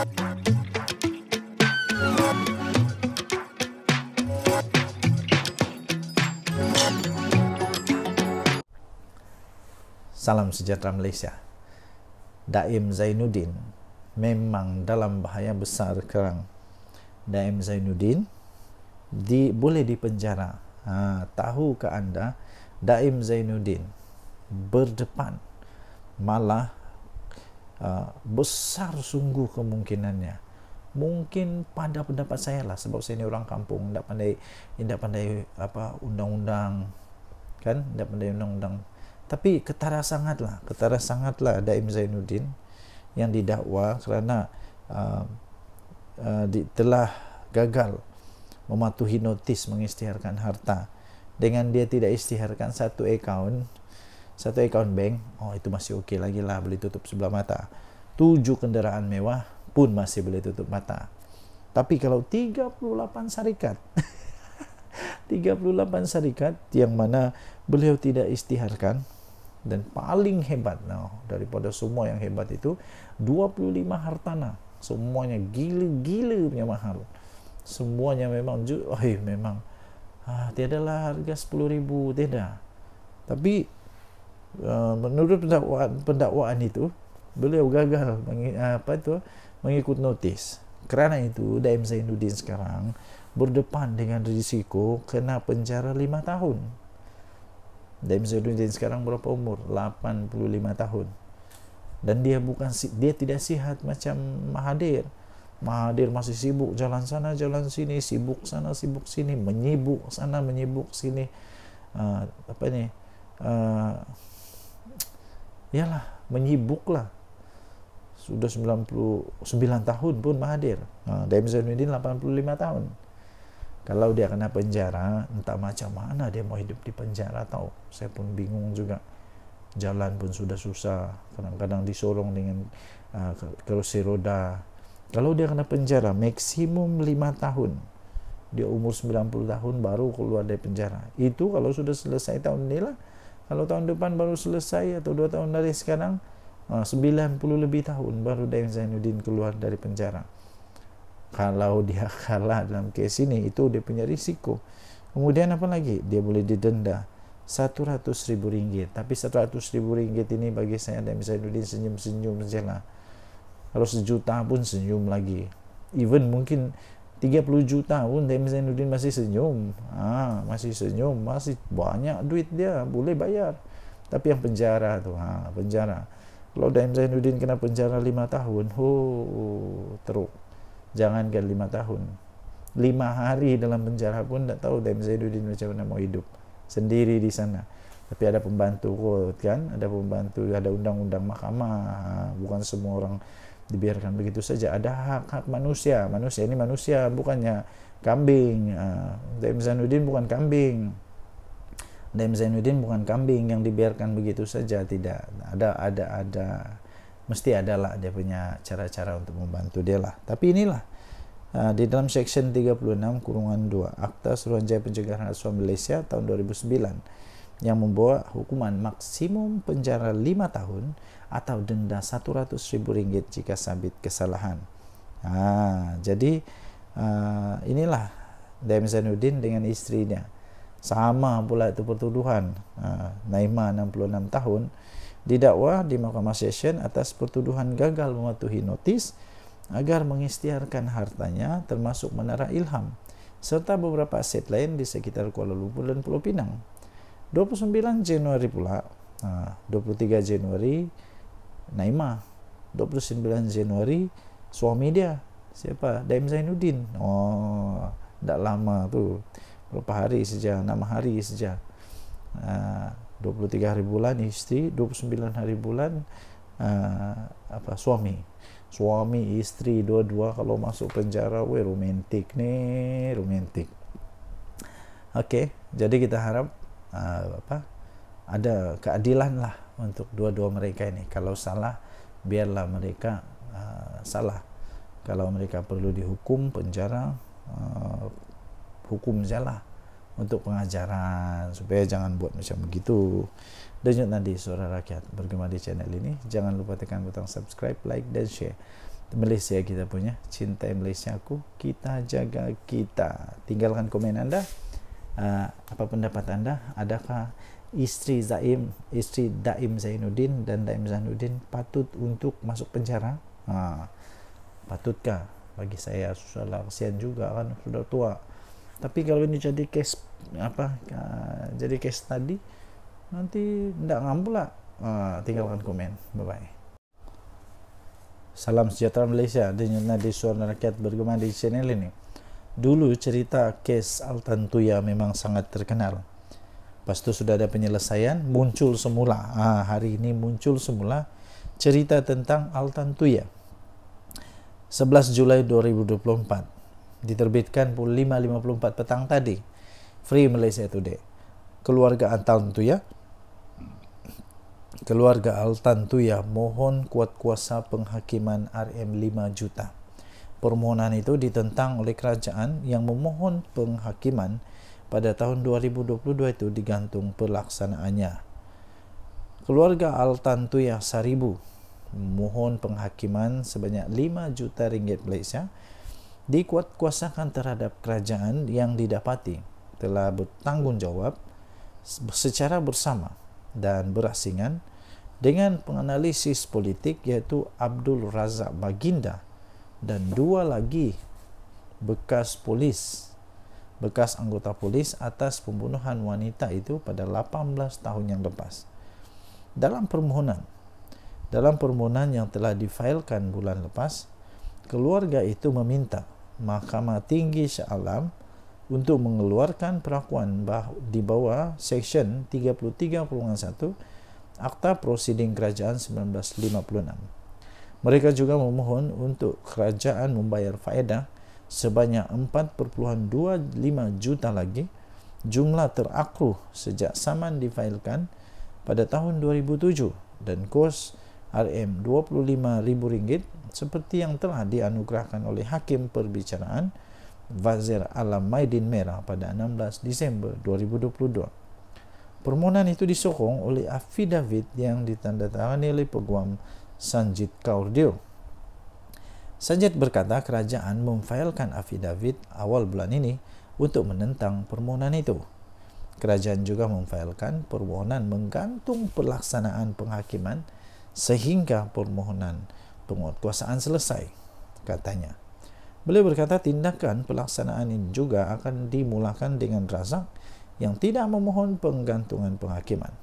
Salam sejahtera Malaysia. Daim Zainuddin memang dalam bahaya besar sekarang. Daim Zainuddin boleh dipenjara. Tahukah anda, Daim Zainuddin berdepan, malah besar sungguh kemungkinannya. Mungkin pada pendapat saya lah, sebab saya ni orang kampung, tidak pandai apa undang-undang, kan, tidak pandai undang-undang. Tapi ketara sangatlah Daim Zainuddin yang didakwa kerana telah gagal mematuhi notis mengisytiharkan harta. Dengan dia tidak isytiharkan satu akaun bank, itu masih okey lagi lah, boleh tutup sebelah mata. 7 kenderaan mewah pun masih boleh tutup mata. Tapi kalau 38 syarikat 38 syarikat yang mana beliau tidak isytiharkan, dan paling hebat daripada semua yang hebat itu 25 hartanah, semuanya gila-gila punya mahal, semuanya memang tiadalah harga 10,000, tidak. Tapi menurut pendakwaan itu beliau gagal mengikut notis. Kerana itu Daim Zainuddin sekarang berdepan dengan risiko kena penjara 5 tahun. Daim Zainuddin sekarang berapa umur? 85 tahun. Dan dia tidak sihat macam Mahathir. Mahathir masih sibuk jalan sana jalan sini, sibuk sana sibuk sini, menyibuk sana menyibuk sini. Menyibuklah. Sudah 99 tahun pun Mahathir. Daim Zainuddin 85 tahun. Kalau dia kena penjara, entah macam mana dia mau hidup di penjara tahu. Saya pun bingung juga. Jalan pun sudah susah. Kadang-kadang disorong dengan kerusi roda. Kalau dia kena penjara maksimum 5 tahun. Dia umur 90 tahun baru keluar dari penjara. Itu kalau sudah selesai tahun ini lah. Kalau tahun depan baru selesai atau 2 tahun dari sekarang, 90 lebih tahun baru Daim Zainuddin keluar dari penjara. Kalau dia kalah dalam kes ini, itu dia punya risiko. Kemudian apa lagi? Dia boleh didenda RM100,000. Tapi RM100,000 ini bagi saya Daim Zainuddin senyum-senyum sajalah. Kalau 1 juta pun senyum lagi. Even mungkin 30 juta pun Daim Zainuddin masih senyum. Masih senyum, masih banyak duit dia, boleh bayar. Tapi yang penjara tu, penjara. Kalau Daim Zainuddin kena penjara 5 tahun, teruk. Jangankan 5 tahun, 5 hari dalam penjara pun tak tahu Daim Zainuddin macam mana mau hidup sendiri di sana. Tapi ada pembantu kot, kan, ada pembantu, ada undang-undang mahkamah. Bukan semua orang dibiarkan begitu saja. Ada hak-hak manusia. Manusia ini manusia, bukannya kambing. Daim Zainuddin bukan kambing. Daim Zainuddin bukan kambing yang dibiarkan begitu saja, tidak. Ada mesti adalah dia punya cara-cara untuk membantu dia lah. Tapi inilah di dalam section 36(2) Akta Suruhanjaya Pencegahan Rasuah Malaysia tahun 2009 yang membawa hukuman maksimum penjara 5 tahun atau denda RM100,000 jika sabit kesalahan. Jadi inilah Daim Zainuddin dengan isterinya. Sama pula itu pertuduhan. Naimah 66 tahun didakwa di Mahkamah Session atas pertuduhan gagal mematuhi notis agar mengisytiharkan hartanya termasuk Menara Ilham serta beberapa aset lain di sekitar Kuala Lumpur dan Pulau Pinang. 29 Januari pula, 23 Januari Naimah, 29 Januari suami dia, siapa? Daim Zainuddin. Tak lama tu, berapa hari saja, 6 hari saja. 23 hari bulan isteri, 29 hari bulan suami isteri dua-dua kalau masuk penjara. Romantik ni, romantik. Okey, jadi kita harap ada keadilan lah untuk dua-dua mereka ini. Kalau salah, biarlah mereka salah. Kalau mereka perlu dihukum penjara, hukum sajalah untuk pengajaran, supaya jangan buat macam begitu. Denyut nadi suara rakyat bergema di channel ini. Jangan lupa tekan butang subscribe, like dan share. Malaysia kita punya, cintai Malaysiaku, kita jaga kita. Tinggalkan komen Anda. Apa pendapat Anda? Adakah istri Daim Zainuddin dan Daim Zainuddin patut untuk masuk penjara? Patutkah? Bagi saya susah, kasihan juga kan, sudah tua. Tapi kalau ini jadi case jadi case tadi, nanti tidak ngambul lah. Tinggalkan komen. Bye bye. Salam sejahtera Malaysia. Dengan nadi suara rakyat bergema di channel ini. Dulu cerita kes Altan Tuya memang sangat terkenal. Lepas itu sudah ada penyelesaian, muncul semula. Hari ini muncul semula cerita tentang Altan Tuya. 11 Julai 2024. Diterbitkan pukul 5.54 petang tadi. Free Malaysia Today. Keluarga Altan Tuya mohon kuat kuasa penghakiman RM5 juta. Permohonan itu ditentang oleh kerajaan yang memohon penghakiman pada tahun 2022 itu digantung pelaksanaannya. Keluarga Altan Tuya Saribu memohon penghakiman sebanyak 5 juta ringgit Malaysia dikuatkuasakan terhadap kerajaan yang didapati telah bertanggungjawab secara bersama dan berasingan dengan penganalisis politik iaitu Abdul Razak Baginda dan 2 lagi bekas anggota polis atas pembunuhan wanita itu pada 18 tahun yang lepas. Dalam permohonan yang telah difailkan bulan lepas, keluarga itu meminta Mahkamah Tinggi Shah Alam untuk mengeluarkan perakuan di bawah Seksyen 33.1 Akta Prosiding Kerajaan 1956. Mereka juga memohon untuk kerajaan membayar faedah sebanyak 4.25 juta lagi, jumlah terakruh sejak saman difailkan pada tahun 2007 dan kos RM25,000 seperti yang telah dianugerahkan oleh Hakim Perbicaraan Wazir Alam Maidin Merah pada 16 Disember 2022. Permohonan itu disokong oleh afidavit yang ditandatangani oleh Peguam Sanjit Kaur Deo. Sanjit berkata kerajaan memfailkan afidavit awal bulan ini untuk menentang permohonan itu. Kerajaan juga memfailkan permohonan menggantung pelaksanaan penghakiman sehingga permohonan penguatkuasaan selesai, katanya. Beliau berkata tindakan pelaksanaan ini juga akan dimulakan dengan Razak yang tidak memohon penggantungan penghakiman.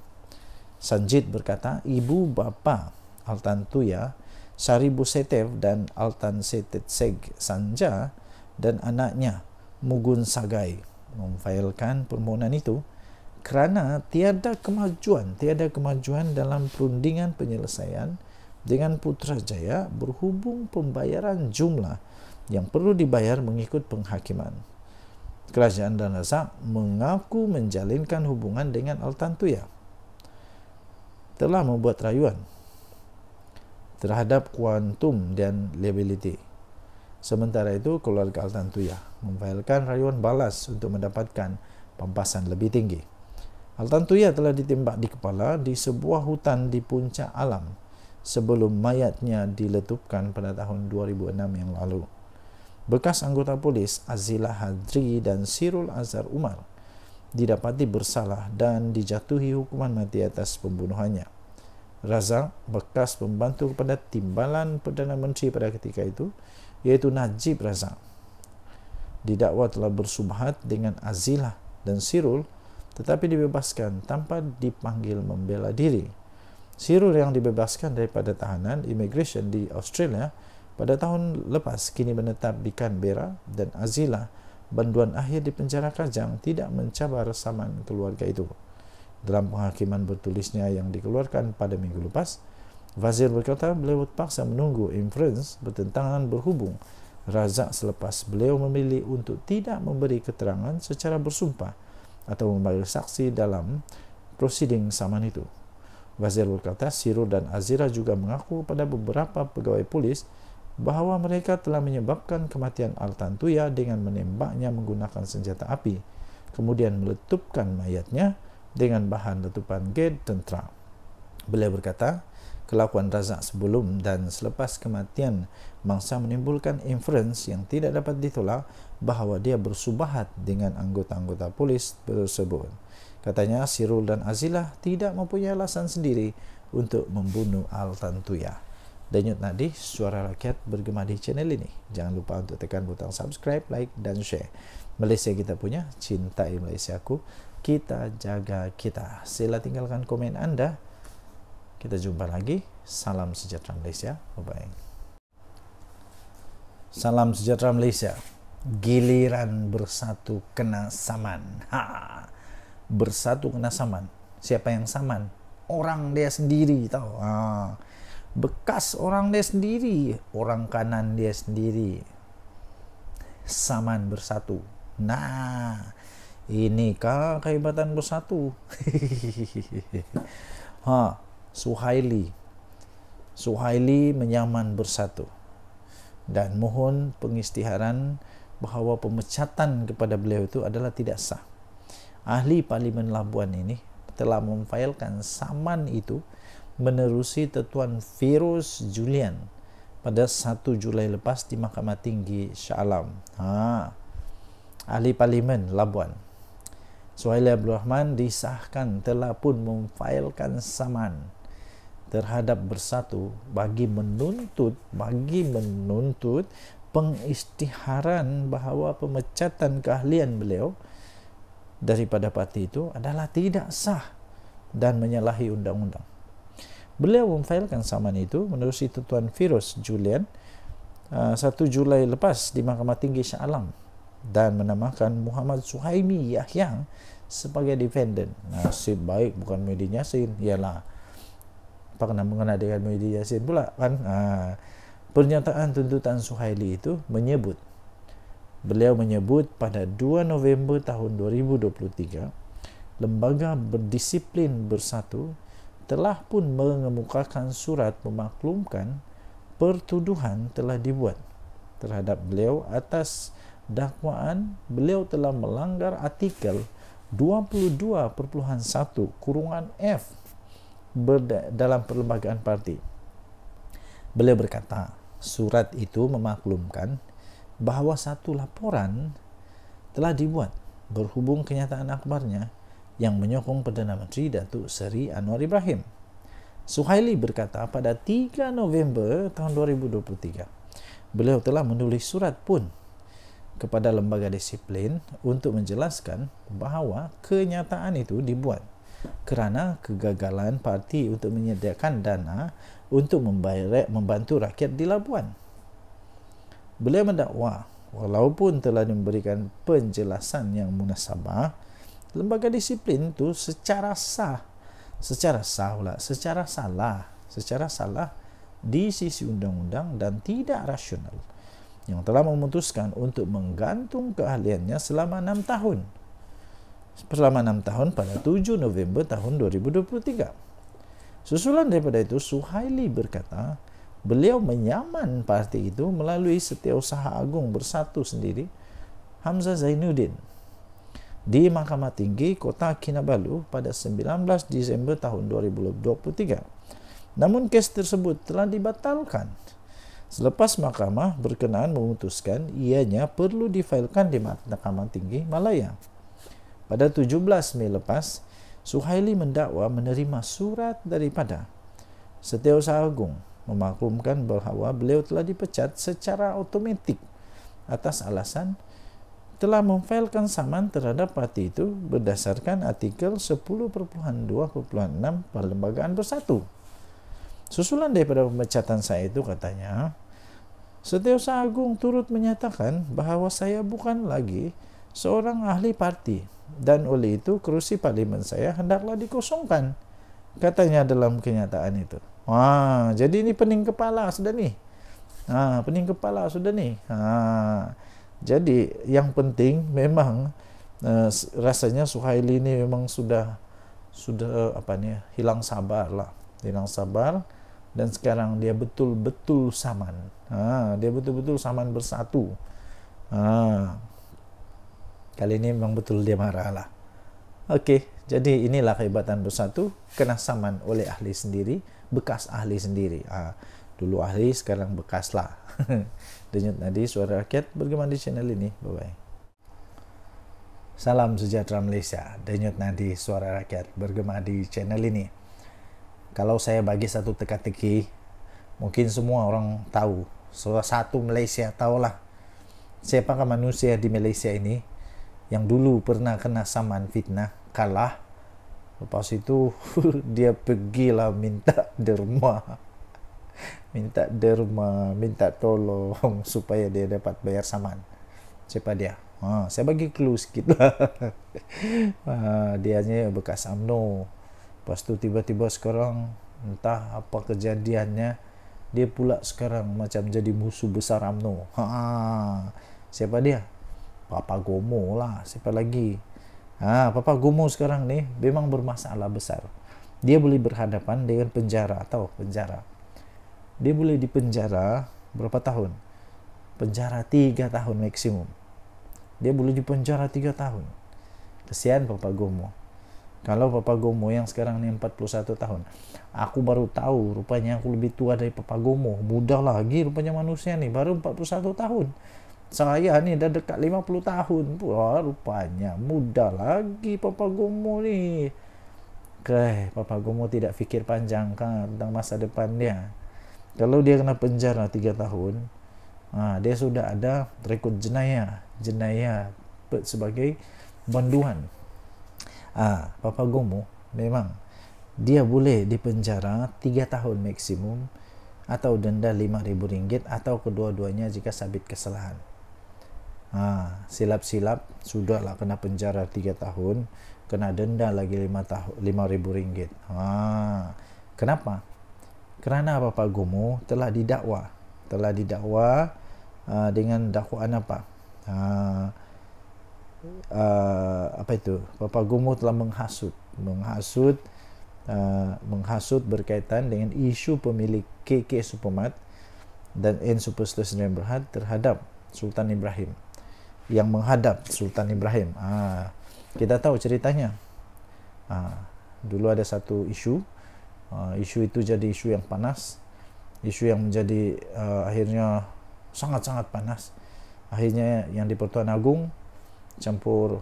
Sanjit berkata ibu bapa Altan Tuya, Saribu Setev dan Altan Seg Sanja dan anaknya Mugun Sagai memfailkan permohonan itu kerana tiada kemajuan dalam perundingan penyelesaian dengan Putrajaya berhubung pembayaran jumlah yang perlu dibayar mengikut penghakiman. Kerajaan dan Razak mengaku menjalinkan hubungan dengan Altan Tuya, telah membuat rayuan terhadap kuantum dan liability. Sementara itu, keluarga Altan Tuya memfailkan rayuan balas untuk mendapatkan pampasan lebih tinggi. Altan Tuya telah ditembak di kepala di sebuah hutan di Puncak Alam sebelum mayatnya diletupkan pada tahun 2006 yang lalu. Bekas anggota polis Azilah Hadri dan Sirul Azhar Umar didapati bersalah dan dijatuhi hukuman mati atas pembunuhannya. Razak, bekas pembantu kepada Timbalan Perdana Menteri pada ketika itu, iaitu Najib Razak, didakwa telah bersubhat dengan Azilah dan Sirul tetapi dibebaskan tanpa dipanggil membela diri. Sirul yang dibebaskan daripada tahanan imigresen di Australia pada tahun lepas kini menetap di Canberra dan Azilah banduan akhir di penjara Kajang tidak mencabar saman keluarga itu. Dalam penghakiman bertulisnya yang dikeluarkan pada minggu lepas, Wazir berkata beliau terpaksa menunggu inferens bertentangan berhubung Razak selepas beliau memilih untuk tidak memberi keterangan secara bersumpah atau membayar saksi dalam prosiding saman itu. Wazir berkata Sirul dan Azira juga mengaku pada beberapa pegawai polis bahawa mereka telah menyebabkan kematian Altan Tuya dengan menembaknya menggunakan senjata api, kemudian meletupkan mayatnya dengan bahan letupan gas tentera. Beliau berkata, kelakuan Razak sebelum dan selepas kematian mangsa menimbulkan inference yang tidak dapat ditolak bahawa dia bersubahat dengan anggota-anggota polis tersebut. Katanya Sirul dan Azilah tidak mempunyai alasan sendiri untuk membunuh Al-Tantuya. Denyut nadi suara rakyat bergema di channel ini. Jangan lupa untuk tekan butang subscribe, like dan share. Malaysia kita punya, cintai Malaysiaku, kita jaga kita. Sila tinggalkan komen anda. Kita jumpa lagi. Salam sejahtera Malaysia. Bye-bye. Salam sejahtera Malaysia. Giliran bersatu kena saman. Bersatu kena saman. Siapa yang saman? Orang dia sendiri, tahu. Bekas orang dia sendiri, orang kanan dia sendiri. Saman bersatu. Nah, inikah kehebatan bersatu? Suhaili menyaman bersatu dan mohon pengisytiharan bahawa pemecatan kepada beliau itu adalah tidak sah. Ahli Parlimen Labuan ini telah memfailkan saman itu menerusi Tuan Feroz Julian pada 1 Julai lepas di Mahkamah Tinggi Shah Alam. Ahli Parlimen Labuan Suhaili Abdul Rahman disahkan telah pun memfailkan saman terhadap bersatu bagi menuntut pengisytiharan bahawa pemecatan keahlian beliau daripada parti itu adalah tidak sah dan menyalahi undang-undang. Beliau memfailkan saman itu menerusi Tuan Feroz Julian 1 Julai lepas di Mahkamah Tinggi Shah Alam dan menamakan Muhammad Suhaimi Yahya sebagai defendant. Nasib baik bukan Muhyiddin Yassin. Ialah apa kena mengena dengan Muhyiddin Yassin pula kan. Pernyataan tuntutan Suhaili itu beliau menyebut pada 2 November tahun 2023 lembaga berdisiplin bersatu telah pun mengemukakan surat memaklumkan pertuduhan telah dibuat terhadap beliau atas dakwaan beliau telah melanggar artikel 22.1(f) dalam perlembagaan parti. Beliau berkata, surat itu memaklumkan bahawa satu laporan telah dibuat berhubung kenyataan akhbarnya yang menyokong Perdana Menteri Datuk Seri Anwar Ibrahim. Suhaili berkata pada 3 November tahun 2023, beliau telah menulis surat pun kepada lembaga disiplin untuk menjelaskan bahawa kenyataan itu dibuat kerana kegagalan parti untuk menyediakan dana untuk membantu rakyat di Labuan. Beliau mendakwa walaupun telah memberikan penjelasan yang munasabah, lembaga disiplin itu secara salah di sisi undang-undang dan tidak rasional yang telah memutuskan untuk menggantung keahliannya selama 6 tahun pada 7 November tahun 2023. Susulan daripada itu, Suhaili berkata beliau menyaman parti itu melalui Setiausaha Agung Bersatu sendiri Hamzah Zainuddin di Mahkamah Tinggi Kota Kinabalu pada 19 Disember tahun 2023. Namun kes tersebut telah dibatalkan selepas mahkamah berkenaan memutuskan ianya perlu difailkan di Mahkamah Tinggi Malaya. Pada 17 Mei lepas, Suhaili mendakwa menerima surat daripada Setiausaha Agung memaklumkan bahawa beliau telah dipecat secara automatik atas alasan telah memfailkan saman terhadap parti itu berdasarkan artikel 10.2.6 Perlembagaan Bersatu. Susulan daripada pemecatan saya itu katanya, Setiausaha Agung turut menyatakan bahawa saya bukan lagi seorang ahli parti dan oleh itu kerusi parlimen saya hendaklah dikosongkan, katanya dalam kenyataan itu. Jadi ini pening kepala sudah ni. Jadi yang penting memang rasanya Suhaili ini memang sudah hilang sabar dan sekarang dia betul-betul saman. Dia betul-betul saman bersatu. Kali ini memang betul dia marah lah. Okey, Jadi inilah kehebatan bersatu, kena saman oleh ahli sendiri, bekas ahli sendiri. Dulu ahli, sekarang bekas lah. Denyut Nadi Suara Rakyat bergema di channel ini. Bye-bye. Salam sejahtera Malaysia. Denyut Nadi Suara Rakyat bergema di channel ini. Kalau saya bagi satu teka-teki, mungkin semua orang tahu. Satu Malaysia tahulah siapakah manusia di Malaysia ini yang dulu pernah kena saman fitnah, kalah. Lepas itu dia pergilah minta derma, minta tolong supaya dia dapat bayar saman. Siapa dia? Saya bagi clue sikit lah. Dianya bekas UMNO. Lepas itu tiba-tiba sekarang entah apa kejadiannya, dia pula sekarang macam jadi musuh besar UMNO. Siapa dia? Papa Gomo lah. Siapa lagi? Papa Gomo sekarang nih memang bermasalah besar. Dia boleh berhadapan dengan penjara atau penjara. Dia boleh dipenjara berapa tahun? Penjara 3 tahun maksimum. Dia boleh dipenjara 3 tahun. Kesian Papa Gomo. Kalau Papa Gomo yang sekarang ni 41 tahun. Aku baru tahu rupanya aku lebih tua dari Papa Gomo. Muda lagi rupanya manusia ni, baru 41 tahun. Saya ni dah dekat 50 tahun. Wah, rupanya muda lagi Papa Gomo ni. Papa Gomo tidak fikir panjang kan tentang masa depan dia. Kalau dia kena penjara 3 tahun, dia sudah ada rekod jenayah sebagai banduan. Papa Gomo memang dia boleh dipenjara 3 tahun maksimum atau denda RM5,000 atau kedua-duanya jika sabit kesalahan. Silap-silap sudahlah kena penjara 3 tahun, kena denda lagi RM5,000. Kenapa? Kerana Papa Gomo telah didakwa dengan dakwaan apa? Apa itu? Papa Gomo telah menghasut berkaitan dengan isu pemilik KK Supermart dan N Superstore Sdn Bhd terhadap Sultan Ibrahim, yang menghadap Sultan Ibrahim. Kita tahu ceritanya. Dulu ada satu isu itu jadi isu yang panas, isu yang menjadi akhirnya sangat-sangat panas. Akhirnya yang di Pertuan Agong campur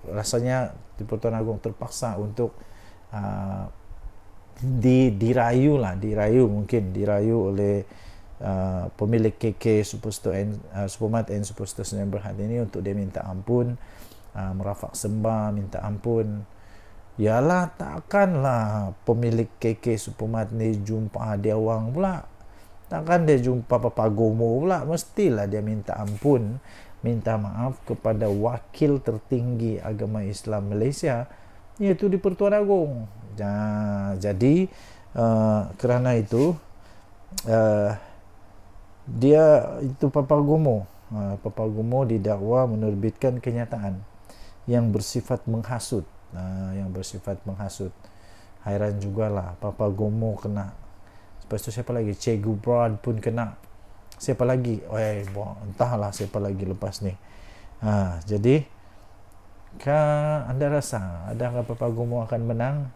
rasanya di Pertuan Agong terpaksa untuk dirayu oleh pemilik KK Supermart and Superstore Sdn Bhd ini untuk dia minta ampun, merafak sembah minta ampun. Yalah, takkanlah pemilik KK Supermart ni jumpa dia orang pula, takkan dia jumpa Papa Gomo pula, mestilah dia minta ampun, minta maaf kepada wakil tertinggi agama Islam Malaysia, iaitu di Pertuan Agong. Jadi kerana itu dia itu Papa Gomo didakwa menerbitkan kenyataan yang bersifat menghasut. Hairan jugalah, Papa Gomo kena. Lepas itu siapa lagi? Cikgu Brad pun kena. Siapa lagi? Entahlah siapa lagi lepas ni. Jadi anda rasa adakah Papa Gomo akan menang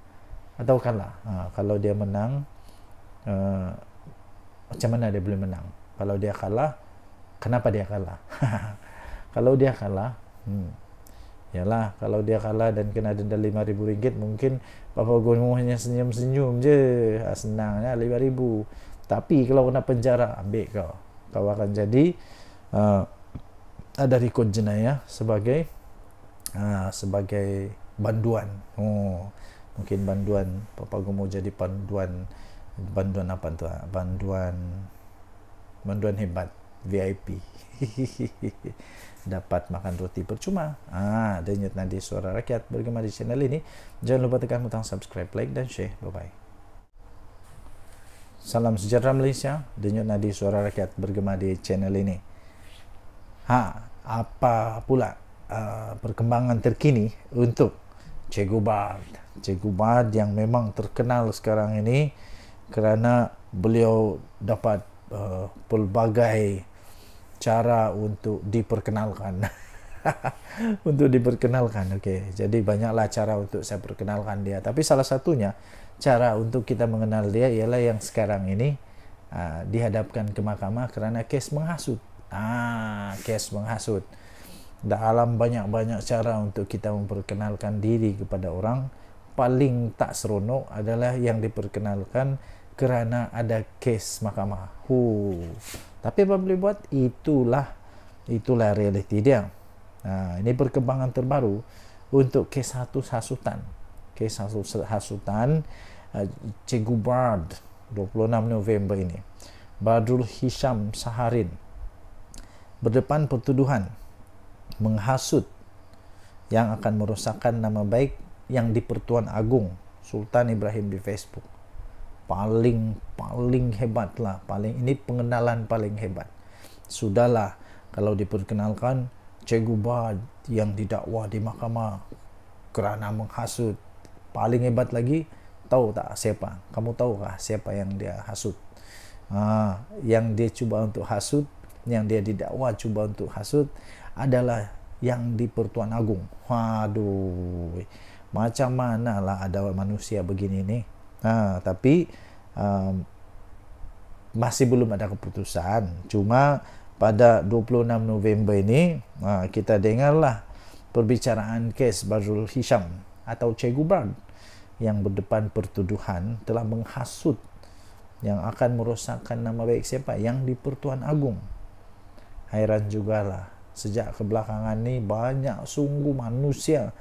atau kalah? Kalau dia menang, macam mana dia boleh menang? Kalau dia kalah, kenapa dia kalah? Kalau dia kalah, yalah, kalau dia kalah dan kena denda RM5,000, mungkin Papa Gomo hanya senyum-senyum je, senangnya RM5,000. Tapi kalau kena penjara, ambil kau akan jadi ada rekod jenayah sebagai banduan. Mungkin banduan Papa Gomo jadi banduan apa tu? Banduan hebat VIP. Dapat makan roti percuma. Denyut Nadi Suara Rakyat bergema di channel ini. Jangan lupa tekan butang subscribe, like dan share. Bye-bye. Salam sejahtera Malaysia. Denyut Nadi Suara Rakyat bergema di channel ini. Apa pula perkembangan terkini untuk Cikgu Bard yang memang terkenal sekarang ini kerana beliau dapat pelbagai cara untuk diperkenalkan. untuk diperkenalkan. Oke, jadi banyaklah cara untuk saya perkenalkan dia. Tapi salah satunya cara untuk kita mengenal dia ialah yang sekarang ini dihadapkan ke mahkamah karena kes menghasut. Kes menghasut. Dalam banyak-banyak cara untuk kita memperkenalkan diri kepada orang, paling tak seronok adalah yang diperkenalkan kerana ada kes mahkamah. Tapi apa boleh buat, itulah realiti dia. Ini perkembangan terbaru untuk kes hasutan. Kes hasutan Cikgu Bard 26 November ini. Badrul Hisham Saharin berdepan pertuduhan menghasut yang akan merosakkan nama baik yang di-Pertuan Agong Sultan Ibrahim di Facebook. Paling hebat lah, ini pengenalan paling hebat. Sudahlah kalau diperkenalkan Cikgu Bard yang didakwa di mahkamah kerana menghasut. Paling hebat lagi, tahu tak siapa? Kamu tahukah siapa yang dia hasut? Yang dia cuba untuk hasut, yang dia didakwa cuba untuk hasut adalah yang di Pertuan Agong. Macam mana lah ada manusia begini nih. Tapi masih belum ada keputusan. Cuma pada 26 November ini kita dengarlah perbicaraan kes Badrul Hisham atau Cikgu Bard yang berdepan pertuduhan telah menghasut yang akan merosakkan nama baik siapa? Yang di Pertuan Agong. Hairan jugalah, sejak kebelakangan ni banyak sungguh manusia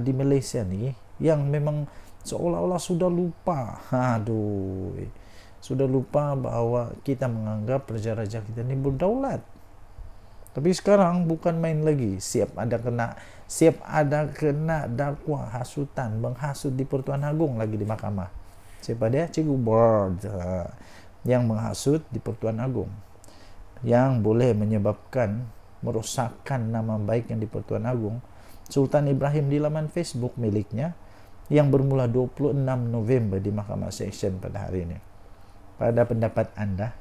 di Malaysia ni yang memang seolah-olah sudah lupa. Sudah lupa bahawa kita menganggap raja-raja kita ni berdaulat. Tapi sekarang bukan main lagi. Siap ada kena dakwa hasutan, menghasut di Pertuan Agong lagi di mahkamah. Siapa dia? Cikgu Bard yang menghasut di Pertuan Agong, yang boleh menyebabkan merosakkan nama baik yang di Pertuan Agong Sultan Ibrahim di laman Facebook miliknya yang bermula 26 November di Mahkamah Seksyen pada hari ini. Pada pendapat anda,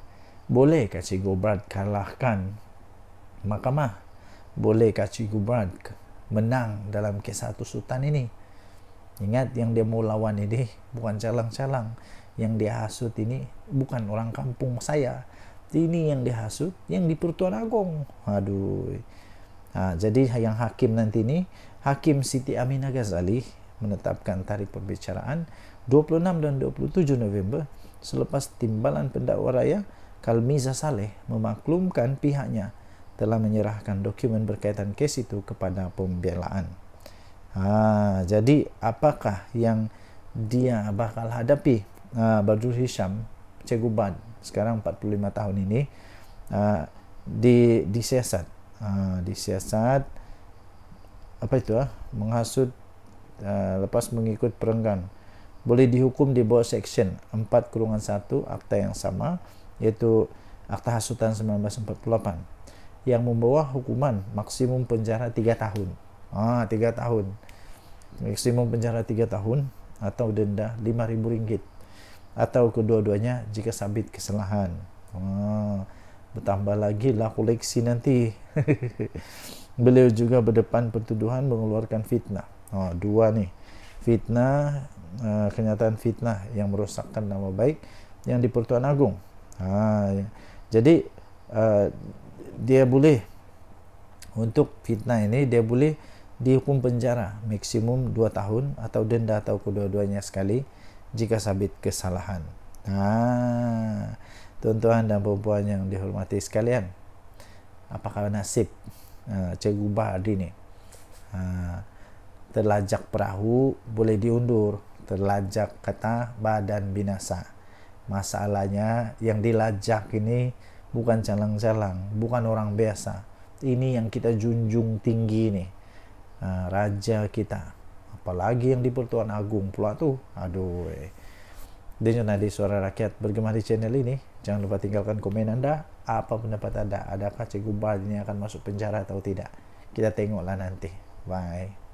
bolehkah Cikgu Bard kalahkan mahkamah? Bolehkah Cikgu Bard menang dalam kes hasutan ini? Ingat, yang dia mau lawan ini bukan calang-calang. Yang dia hasut ini bukan orang kampung saya. Ini yang dihasut yang di Pertuan Agong. Jadi yang hakim nanti ni, Hakim Siti Aminah Ghazali menetapkan tarikh perbicaraan 26 dan 27 November selepas timbalan pendakwa raya Kalmiza Saleh memaklumkan pihaknya telah menyerahkan dokumen berkaitan kes itu kepada pembelaan. Jadi apakah yang dia bakal hadapi Badrul Hisham, Cikgu Bard sekarang 45 tahun ini disiasat menghasut lepas mengikut perenggan, boleh dihukum di bawah Seksyen 4/1 akta yang sama, iaitu Akta Hasutan 1948, yang membawa hukuman maksimum penjara 3 tahun. 3 tahun. Maksimum penjara 3 tahun atau denda RM5.000 atau kedua-duanya jika sabit kesalahan. Bertambah lagi lah koleksi nanti. Beliau juga berdepan pertuduhan mengeluarkan fitnah. Dua nih. Fitnah, kenyataan fitnah yang merosakkan nama baik yang di Pertuan Agong. Jadi dia boleh, untuk fitnah ini dia boleh dihukum penjara maksimum 2 tahun atau denda atau kedua-duanya sekali jika sabit kesalahan. Tuan-tuan dan puan-puan yang dihormati sekalian, apakah nasib Cikgu Bard ini? Terlajak perahu boleh diundur, terlajak kata badan binasa. Masalahnya yang dilajak ini bukan calang-calang, bukan orang biasa. Ini yang kita junjung tinggi nih, raja kita. Apalagi yang di Pertuan Agong pula tuh. Dengan Nadi Suara Rakyat bergema di channel ini. Jangan lupa tinggalkan komen anda. Apa pendapat anda? Adakah Cikgu Bard ini akan masuk penjara atau tidak? Kita tengoklah nanti. Bye.